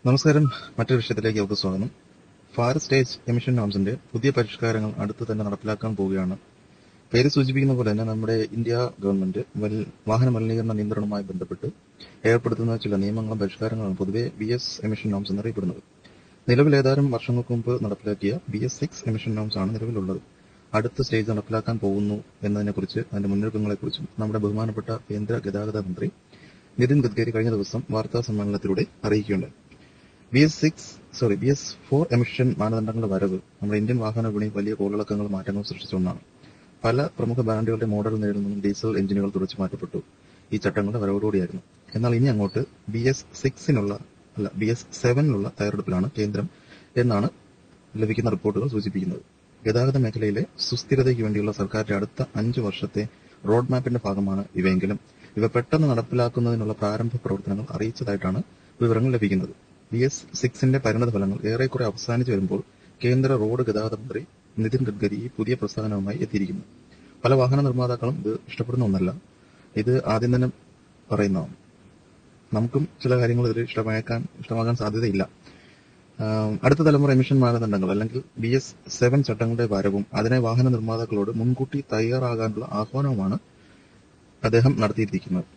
നമസ്കാരം. മറ്റൊരു വിഷയത്തിലേക്ക് അവർക്ക് സ്വാഗതം. ഫാർ സ്റ്റേജ് എമിഷൻ നോംസിന്റെ പുതിയ പരിഷ്കാരങ്ങൾ അടുത്ത് തന്നെ നടപ്പിലാക്കാൻ പോവുകയാണ്. പേര് സൂചിപ്പിക്കുന്ന പോലെ തന്നെ നമ്മുടെ ഇന്ത്യ ഗവൺമെന്റ് വാഹന മലിനീകരണ നിയന്ത്രണവുമായി ബന്ധപ്പെട്ട് ഏർപ്പെടുത്തുന്ന ചില നിയമങ്ങളും പരിഷ്കാരങ്ങളാണ് പൊതുവെ BS എമിഷൻ നോംസ് എന്നറിയപ്പെടുന്നത്. നിലവിൽ ഏതാനും വർഷങ്ങൾക്ക് മുമ്പ് നടപ്പിലാക്കിയ BS6 എമിഷൻ നോംസ് ആണ് നിലവിലുള്ളത്. അടുത്ത സ്റ്റേജ് നടപ്പിലാക്കാൻ പോകുന്നു എന്നതിനെക്കുറിച്ച്, അതിന്റെ മുന്നൊരുക്കങ്ങളെക്കുറിച്ചും നമ്മുടെ ബഹുമാനപ്പെട്ട കേന്ദ്ര ഗതാഗത മന്ത്രി നിതിൻ ഗഡ്കരി കഴിഞ്ഞ ദിവസം വാർത്താ സമ്മേളനത്തിലൂടെ അറിയിക്കുകയുണ്ടായി. BS4 എമിഷൻ മാനദണ്ഡങ്ങളുടെ വരവ് നമ്മുടെ ഇന്ത്യൻ വാഹന വിപണിയിൽ വലിയ കോളിളക്കങ്ങളും മാറ്റങ്ങളും സൃഷ്ടിച്ച ഒന്നാണ്. പല പ്രമുഖ ബ്രാൻഡുകളുടെ മോഡൽ നിരയിൽ നിന്നും ഡീസൽ എഞ്ചിനുകൾ തുടച്ചു മാറ്റപ്പെട്ടു ഈ ചട്ടങ്ങളുടെ വരവോടുകൂടിയായിരുന്നു. എന്നാൽ ഇനി അങ്ങോട്ട് BS7നുള്ള തയ്യാറെടുപ്പിലാണ് കേന്ദ്രം എന്നാണ് ലഭിക്കുന്ന റിപ്പോർട്ടുകൾ സൂചിപ്പിക്കുന്നത്. ഗതാഗത മേഖലയിലെ സുസ്ഥിരതയ്ക്ക് വേണ്ടിയുള്ള സർക്കാരിന്റെ അടുത്ത 5 വർഷത്തെ റോഡ് മാപ്പിന്റെ ഭാഗമാണ് ഇവയെങ്കിലും ഇവ പെട്ടെന്ന് നടപ്പിലാക്കുന്നതിനുള്ള പ്രാരംഭ പ്രവർത്തനങ്ങൾ അറിയിച്ചതായിട്ടാണ് വിവരങ്ങൾ ലഭിക്കുന്നത്. BS6ന്റെ പരിണതഫലങ്ങൾ ഏറെക്കുറെ അവസാനിച്ചു വരുമ്പോൾ കേന്ദ്ര റോഡ് ഗതാഗത മന്ത്രി നിതിൻ ഗഡ്കരി ഈ പുതിയ പ്രസ്താവനവുമായി എത്തിയിരിക്കുന്നു. പല വാഹന നിർമ്മാതാക്കളും ഇത് ഇഷ്ടപ്പെടുന്ന ഒന്നല്ല. ഇത് ആദ്യം തന്നെ പറയുന്നതാണ്. നമുക്കും ചില കാര്യങ്ങൾ ഇതിൽ ഇഷ്ടമാകാൻ സാധ്യതയില്ല. അടുത്ത തലമുറ എമിഷൻ മാനദണ്ഡങ്ങൾ അല്ലെങ്കിൽ BS7 ചട്ടങ്ങളുടെ വരവും അതിനെ വാഹന നിർമ്മാതാക്കളോട് മുൻകൂട്ടി തയ്യാറാകാനുള്ള ആഹ്വാനവുമാണ് അദ്ദേഹം നടത്തിയിരിക്കുന്നത്.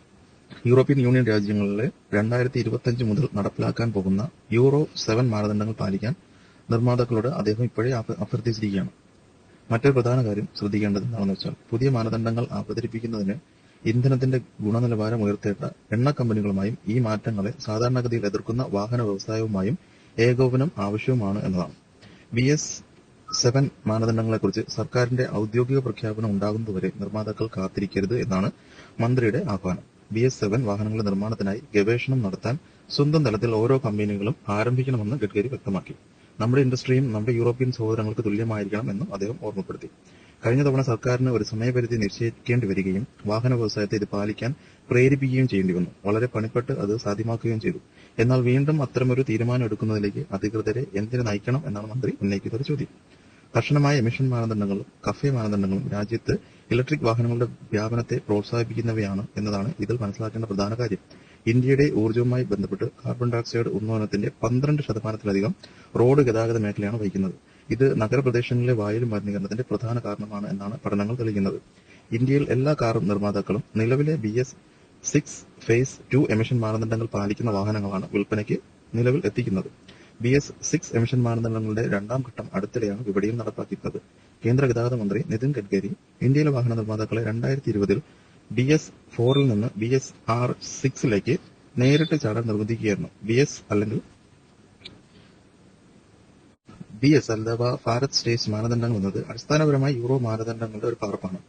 യൂറോപ്യൻ യൂണിയൻ രാജ്യങ്ങളിലെ 2025 മുതൽ നടപ്പിലാക്കാൻ പോകുന്ന യൂറോ 7 മാനദണ്ഡങ്ങൾ പാലിക്കാൻ നിർമ്മാതാക്കളോട് അദ്ദേഹം ഇപ്പോഴേ അഭ്യർത്ഥിച്ചിരിക്കുകയാണ്. മറ്റൊരു പ്രധാന കാര്യം ശ്രദ്ധിക്കേണ്ടത് എന്താണെന്ന് വെച്ചാൽ, പുതിയ മാനദണ്ഡങ്ങൾ അവതരിപ്പിക്കുന്നതിന് ഇന്ധനത്തിന്റെ ഗുണനിലവാരം ഉയർത്തേണ്ട എണ്ണ കമ്പനികളുമായും ഈ മാറ്റങ്ങളെ സാധാരണഗതിയിൽ എതിർക്കുന്ന വാഹന വ്യവസായവുമായും ഏകോപനം ആവശ്യവുമാണ് എന്നതാണ്. BS7 മാനദണ്ഡങ്ങളെക്കുറിച്ച് സർക്കാരിന്റെ ഔദ്യോഗിക പ്രഖ്യാപനം ഉണ്ടാകുന്നതുവരെ നിർമ്മാതാക്കൾ കാത്തിരിക്കരുത് എന്നാണ് മന്ത്രിയുടെ ആഹ്വാനം. BS7 വാഹനങ്ങളുടെ നിർമ്മാണത്തിനായി ഗവേഷണം നടത്താൻ സ്വന്തം തലത്തിൽ ഓരോ കമ്പനികളും ആരംഭിക്കണമെന്ന് ഗഡ്കരി വ്യക്തമാക്കി. നമ്മുടെ ഇൻഡസ്ട്രിയും നമ്മുടെ യൂറോപ്യൻ സഹോദരങ്ങൾക്ക് തുല്യമായിരിക്കണം എന്നും അദ്ദേഹം ഓർമ്മപ്പെടുത്തി. കഴിഞ്ഞ തവണ സർക്കാരിന് ഒരു സമയപരിധി നിശ്ചയിക്കേണ്ടി വരികയും വാഹന വ്യവസായത്തെ ഇത് പാലിക്കാൻ പ്രേരിപ്പിക്കുകയും ചെയ്യേണ്ടി വന്നു. വളരെ പണിപ്പെട്ട് അത് സാധ്യമാക്കുകയും ചെയ്തു. എന്നാൽ വീണ്ടും അത്തരമൊരു തീരുമാനം എടുക്കുന്നതിലേക്ക് അധികൃതരെ എന്തിന് നയിക്കണം എന്നാണ് മന്ത്രി ഉന്നയിക്കുന്ന ഒരു ചോദ്യം. കർശനമായ എമിഷൻ മാനദണ്ഡങ്ങളും കഫേ മാനദണ്ഡങ്ങളും രാജ്യത്ത് ഇലക്ട്രിക് വാഹനങ്ങളുടെ വ്യാപനത്തെ പ്രോത്സാഹിപ്പിക്കുന്നവയാണ് എന്നതാണ് ഇതിൽ മനസ്സിലാക്കേണ്ട പ്രധാന കാര്യം. ഇന്ത്യയുടെ ഊർജ്ജവുമായി ബന്ധപ്പെട്ട് കാർബൺ ഡയോക്സൈഡ് ഉദ്വമനത്തിന്റെ 12% റോഡ് ഗതാഗത മേഖലയാണ് വഹിക്കുന്നത്. ഇത് നഗരപ്രദേശങ്ങളിലെ വായു മലിനീകരണത്തിന്റെ പ്രധാന കാരണമാണ് എന്നാണ് പഠനങ്ങൾ തെളിയിക്കുന്നത്. ഇന്ത്യയിൽ എല്ലാ കാർ നിർമ്മാതാക്കളും നിലവിലെ BS6 ഫേസ് 2 എമിഷൻ മാനദണ്ഡങ്ങൾ പാലിക്കുന്ന വാഹനങ്ങളാണ് വിൽപ്പനയ്ക്ക് നിലവിൽ എത്തിക്കുന്നത്. BS6 എമിഷൻ മാനദണ്ഡങ്ങളുടെ 2ാം ഘട്ടം അടുത്തിടെയാണ് വിപണിയിൽ നടപ്പാക്കിയിട്ടുള്ളത്. കേന്ദ്ര ഗതാഗത മന്ത്രി നിതിൻ ഗഡ്കരി ഇന്ത്യയിലെ വാഹന നിർമ്മാതാക്കളെ 2020 BS4ൽ നിന്ന് BS6ലേക്ക് നേരിട്ട് ചാടാൻ നിർബന്ധിക്കുകയായിരുന്നു. BS അഥവാ ഭാരത് സ്റ്റേജ് മാനദണ്ഡങ്ങൾ എന്നത് അടിസ്ഥാനപരമായി യൂറോ മാനദണ്ഡങ്ങളുടെ ഒരു പകർപ്പാണ്.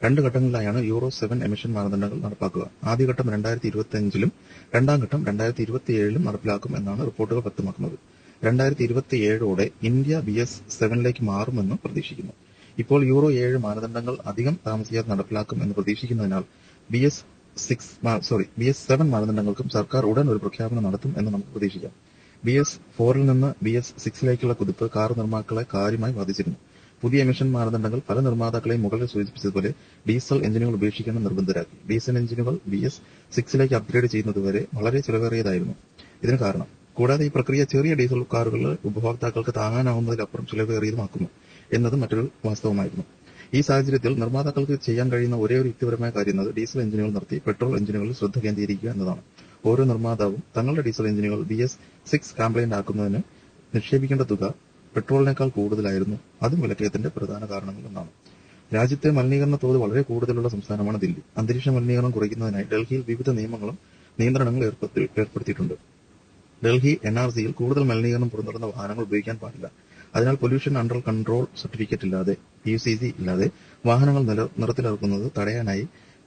2 ഘട്ടങ്ങളിലായാണ് യൂറോ 7 എമിഷൻ മാനദണ്ഡങ്ങൾ നടപ്പാക്കുക. ആദ്യഘട്ടം 2025ലും 2ാം ഘട്ടം 2027ലും നടപ്പിലാക്കും എന്നാണ് റിപ്പോർട്ടുകൾ വ്യക്തമാക്കുന്നത്. 2027ഓടെ ഇന്ത്യ BS7ലേക്ക് മാറുമെന്ന് പ്രതീക്ഷിക്കുന്നു. ഇപ്പോൾ യൂറോ 7 മാനദണ്ഡങ്ങൾ അധികം താമസിയാതെ നടപ്പിലാക്കും എന്ന് പ്രതീക്ഷിക്കുന്നതിനാൽ BS7 മാനദണ്ഡങ്ങൾക്കും സർക്കാർ ഉടൻ ഒരു പ്രഖ്യാപനം നടത്തും എന്ന് നമുക്ക് പ്രതീക്ഷിക്കാം. BS4ൽ നിന്ന് BS6ലേക്കുള്ള കുതിപ്പ് കാർ നിർമ്മാതാക്കളെ കാര്യമായി ബാധിച്ചിരുന്നു. പുതിയ എമിഷൻ മാനദണ്ഡങ്ങൾ പല നിർമ്മാതാക്കളെയും മുകളിൽ സൂചിപ്പിച്ചതുപോലെ ഡീസൽ എഞ്ചിനുകൾ ഉപേക്ഷിക്കണം നിർബന്ധരാക്കി. ഡീസൽ എഞ്ചിനുകൾ BS6ലേക്ക് അപ്ഗ്രേഡ് ചെയ്യുന്നതുവരെ വളരെ ചിലവേറിയതായിരുന്നു ഇതിന് കാരണം. കൂടാതെ ഈ പ്രക്രിയ ചെറിയ ഡീസൽ കാറുകളിലെ ഉപഭോക്താക്കൾക്ക് താങ്ങാനാവുന്നതിലപ്പുറം ചിലവേറിയതുമാക്കുന്നു എന്നത് മറ്റൊരു വാസ്തവമായിരുന്നു. ഈ സാഹചര്യത്തിൽ നിർമ്മാതാക്കൾക്ക് ചെയ്യാൻ കഴിയുന്ന ഒരേ ഒരു യുക്തിപരമായ കാര്യം എന്നത് ഡീസൽ എഞ്ചിനുകൾ നിർത്തി പെട്രോൾ എഞ്ചിനുകളിൽ ശ്രദ്ധ കേന്ദ്രീകരിക്കുക എന്നതാണ്. ഓരോ നിർമ്മാതാവും തങ്ങളുടെ ഡീസൽ എഞ്ചിനുകൾ BS6 കംപ്ലൈന്റ് ആക്കുന്നതിന് നിക്ഷേപിക്കേണ്ട തുക പെട്രോളിനേക്കാൾ കൂടുതലായിരുന്നു. അതും വിലക്കയറ്റത്തിന്റെ പ്രധാന കാരണങ്ങളൊന്നാണ്. രാജ്യത്തെ മലിനീകരണ തോത് വളരെ കൂടുതലുള്ള സംസ്ഥാനമാണ് ദില്ലി. അന്തരീക്ഷ മലിനീകരണം കുറയ്ക്കുന്നതിനായി ഡൽഹിയിൽ വിവിധ നിയമങ്ങളും നിയന്ത്രണങ്ങൾ ഏർപ്പെടുത്തിയിട്ടുണ്ട്. ഡൽഹി NRCയിൽ കൂടുതൽ മലിനീകരണം പുറന്തള്ളുന്ന വാഹനങ്ങൾ ഉപയോഗിക്കാൻ പാടില്ല. അതിനാൽ പൊല്യൂഷൻ അണ്ടർ കൺട്രോൾ സർട്ടിഫിക്കറ്റ് ഇല്ലാതെ PUCC ഇല്ലാതെ വാഹനങ്ങൾ നിറത്തിലിറക്കുന്നത് തടയാനായി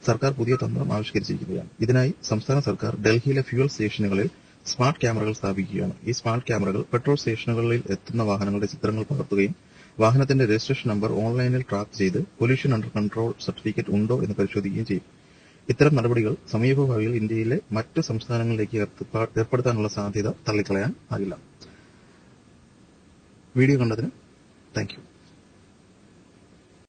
സർക്കാർ പുതിയ തന്ത്രം ആവിഷ്കരിച്ചിരിക്കുകയാണ്. ഇതിനായി സംസ്ഥാന സർക്കാർ ഡൽഹിയിലെ ഫ്യൂവൽ സ്റ്റേഷനുകളിൽ സ്മാർട്ട് ക്യാമറകൾ സ്ഥാപിക്കുകയാണ്. ഈ സ്മാർട്ട് ക്യാമറകൾ പെട്രോൾ സ്റ്റേഷനുകളിൽ എത്തുന്ന വാഹനങ്ങളുടെ ചിത്രങ്ങൾ പകർത്തുകയും വാഹനത്തിന്റെ രജിസ്ട്രേഷൻ നമ്പർ ഓൺലൈനിൽ ട്രാക്ക് ചെയ്ത് പൊല്യൂഷൻ അണ്ടർ കൺട്രോൾ സർട്ടിഫിക്കറ്റ് ഉണ്ടോ എന്ന് പരിശോധിക്കുകയും ചെയ്യും. ഇത്തരം നടപടികൾ സമീപഭാവിയിൽ ഇന്ത്യയിലെ മറ്റ് സംസ്ഥാനങ്ങളിലേക്ക് ഏർപ്പെടുത്താനുള്ള സാധ്യത തള്ളിക്കളയാൻ ആകില്ല. വീഡിയോ കണ്ടതിന് താങ്ക് യു.